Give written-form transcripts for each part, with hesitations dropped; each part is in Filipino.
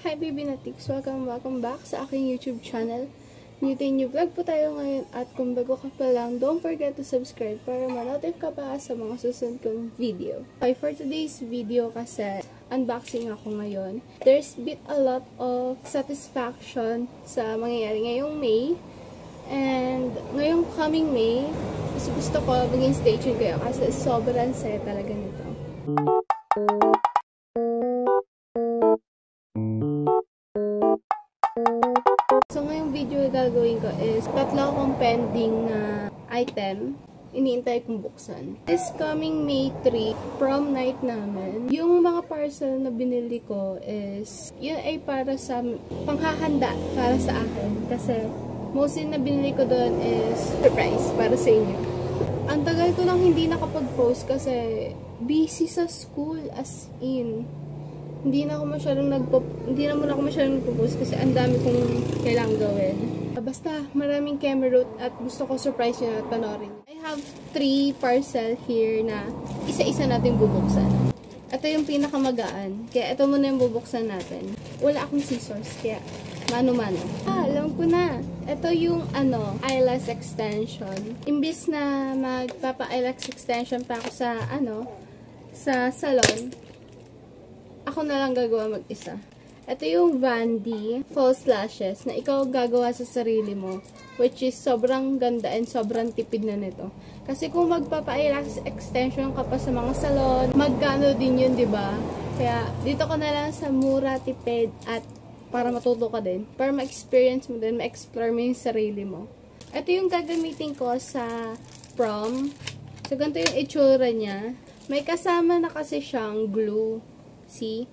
Hi baby natics! Welcome back sa aking YouTube channel. New vlog po tayo ngayon at kung bago ka pa lang, don't forget to subscribe para ma-notify ka pa sa mga susunod kong video. Okay, for today's video kasi unboxing ako ngayon. There's been a lot of satisfaction sa mangyayari ngayong May. And ngayong coming May, gusto ko maging stay tuned kayo kasi sobrang saya talaga nito. So, ngayong video gagawin ko is tatlo akong pending na item. Iniintay kong buksan. This coming May 3, prom night namin. Yung mga parcel na binili ko is, yun ay para sa panghahanda para sa akin. Kasi, mostly na binili ko doon is surprise para sa inyo. Ang tagal ko lang hindi nakapag-post kasi busy sa school as in. Hindi na ako masyadong nagpo-post kasi ang dami kong kailangang gawin. Basta maraming camera route at gusto ko surprise nyo na panorin. I have 3 parcel here na isa-isa natin bubuksan. Ito yung pinakamagaan. Kaya ito muna yung bubuksan natin. Wala akong scissors kaya mano-mano. Alam ko na. Ito yung eyelash extension. Imbis na magpapa-eyelash extension pa ako sa salon, ako na lang gagawa mag-isa. Ito yung Vandy false lashes na ikaw gagawa sa sarili mo, which is sobrang ganda and sobrang tipid na nito. Kasi kung magpapa-eyelash extension ka pa sa mga salon, magkano din yun, 'di ba? Kaya dito ko na lang sa mura, tipid at para matuto ka din, para ma-experience mo din, ma-explore mo yung sarili mo. Ito yung gagamitin ko sa prom. So ganito yung itsura niya. May kasama na kasi siyang glue. See?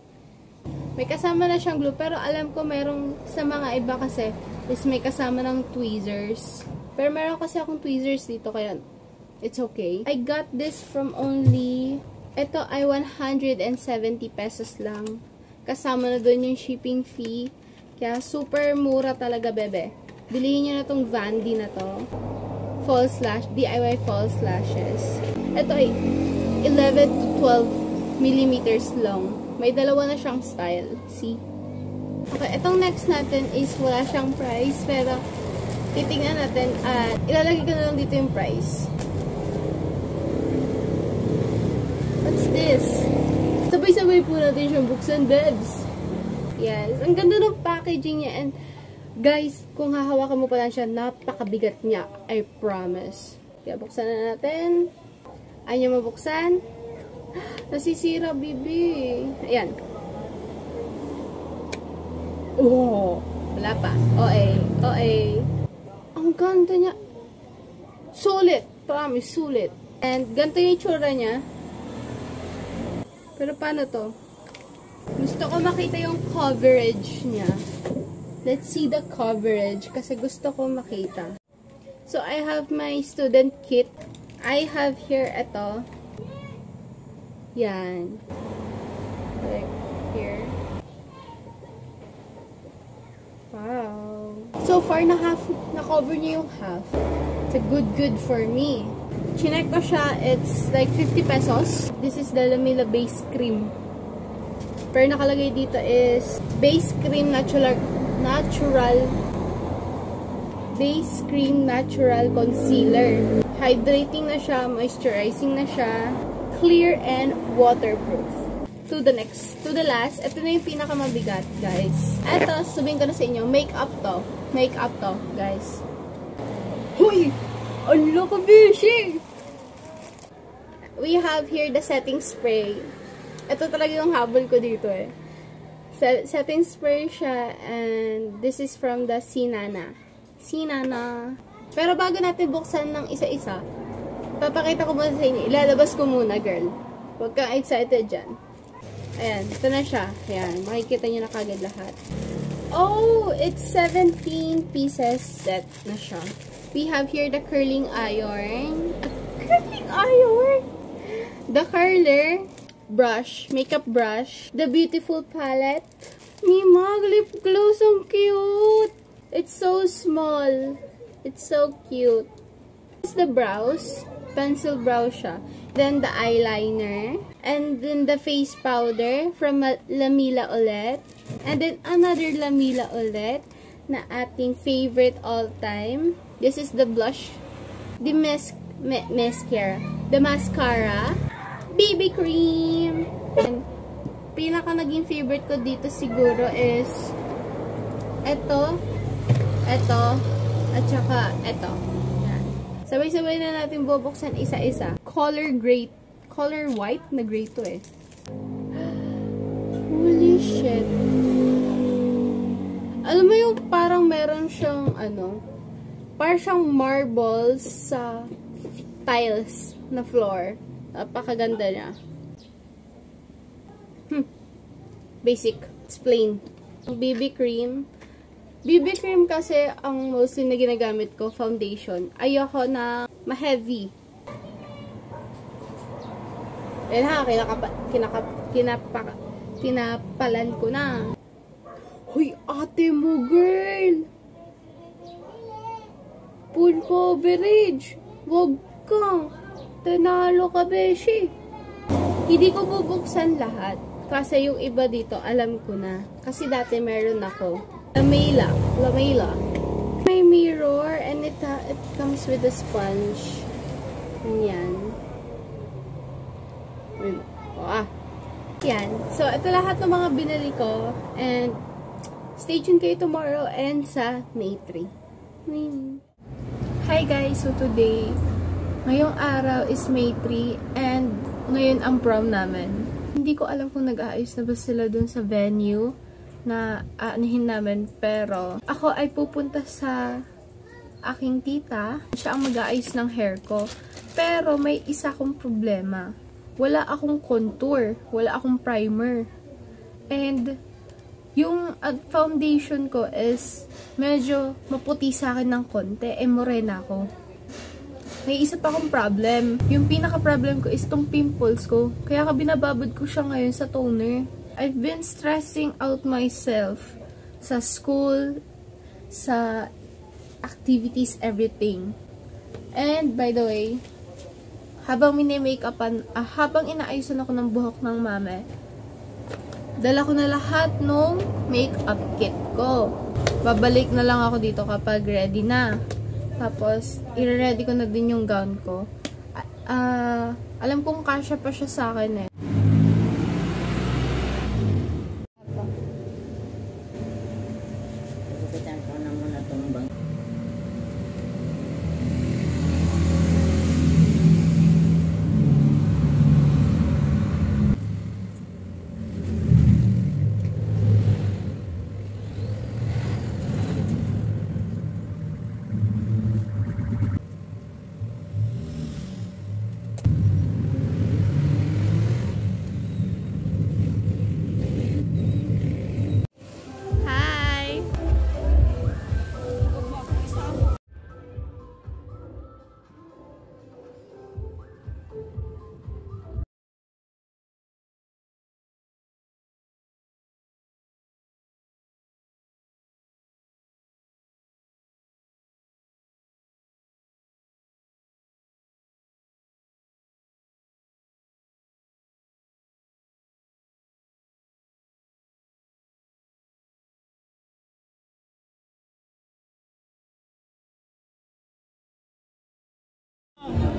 May kasama na siyang glue. Pero alam ko merong sa mga iba kasi is may kasama ng tweezers. Pero meron kasi akong tweezers dito kaya it's okay. I got this from only, ito ay 170 pesos lang. Kasama na doon yung shipping fee. Kaya super mura talaga, bebe. Bilihin nyo na tong Vandy na to. False lash, DIY false lashes. Ito ay 11 to 12 millimeters long. May dalawa na siyang style. See? Okay, itong next natin is wala siyang price, pero titingnan natin at ilalagay ko na lang dito yung price. What's this? Sabay-sabay po natin siyang buksan, bebs. Yes. Ang ganda ng packaging niya. And guys, kung hahawakan mo pa lang siya, napakabigat niya. I promise. Kaya buksan na natin. Ayaw niya mabuksan. Nasisira, bibi. Ayan. Oh, wala pa. OA. Ang ganda niya. Sulit. Promise, sulit. And ganito yung itsura niya. Pero paano to? Gusto ko makita yung coverage niya. Let's see the coverage. Kasi gusto ko makita. So, I have my student kit. I have here ito. Yan. Like here. Wow. So far, na-cover niya yung half. It's a good for me. Chinek ko siya, it's like 50 pesos. This is the Lamila Base Cream. Pero nakalagay dito is Base Cream Natural Base Cream Natural Concealer. Hydrating na siya, moisturizing na siya, clear and waterproof. To the last, ito na yung pinakamabigat, guys. Ito, sabihin ko na sa inyo, makeup to, guys. Huy! Ang loko, bishi! We have here the setting spray. Ito talaga yung habol ko dito eh. Setting spray siya, and this is from the Sinana. Pero bago natin buksan ng isa-isa, papakita ko muna sa inyo. Ilalabas ko muna, girl. Huwag kang excited dyan. Ayan, ito na siya. Ayan, makikita nyo na kagad lahat. Oh, it's 17 pieces set na siya. We have here the curling iron. The curler brush, makeup brush. The beautiful palette. Mima, lip gloss. Ang cute. It's so small. It's so cute. It's the brows. Pencil brow siya. Then the eyeliner. And then the face powder from Lamila ulit. And then, another Lamila ulit na ating favorite all-time. This is the blush. The mascara. The mascara. BB cream. And pinaka naging favorite ko dito siguro is ito, at saka ito. Yan. Sabay-sabay na natin bubuksan isa-isa. Color white na gray to eh. Holy shit. Alam mo yung parang meron siyang parang siyang marbles sa tiles na floor. Napakaganda niya. Basic. It's plain. BB cream. BB cream kasi ang mostly na ginagamit ko, foundation. Ayoko na ma-heavy. Ayan ha, kinapalan ko na. Hoy, ate mo, girl! Full coverage! Wag ka! Tanalo ka, beshi! Hindi ko bubuksan lahat. Kasi yung iba dito, alam ko na. Kasi dati meron ako. Lamela. May mirror and it comes with a sponge. Yan. Yan. So, ito lahat ng mga binili ko. And, stay tuned kayo tomorrow and sa May 3. Hi guys! So, today, ngayong araw is May 3 and ngayon ang prom namin. Hindi ko alam kung nag-aayos na ba sila dun sa venue na aanihin namin. Pero, ako ay pupunta sa aking tita. Siya ang mag-aayos ng hair ko. Pero, may isa akong problema. Wala akong contour. Wala akong primer. And, yung foundation ko is medyo maputi sa akin ng konti. Morena ako. May isa pa akong problem. Yung pinaka-problem ko is itong pimples ko. Kaya binababad ko siya ngayon sa toner. I've been stressing out myself sa school, sa activities, everything. And, by the way, habang habang inaayusan ako ng buhok ng mame, dala ko na lahat ng makeup kit ko. Babalik na lang ako dito kapag ready na. Tapos, i-ready ko na din yung gown ko. Alam kong kasya pa siya sa akin eh.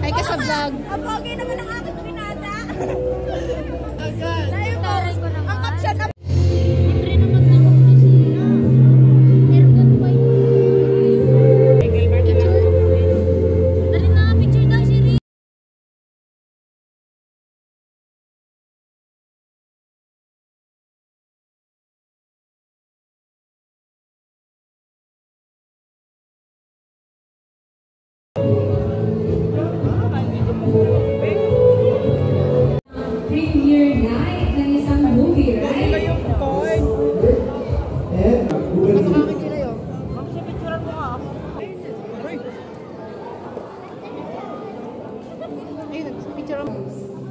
Hi ka sa vlog. Ang pogi naman ang aking pinata. Agad. Ang caption na Premiere night ng isang movie, right?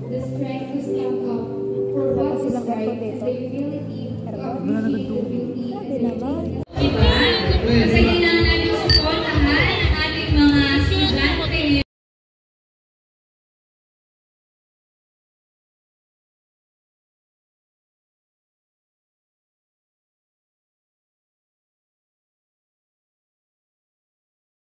The strength to stand up for what is right, the ability to appreciate the beauty.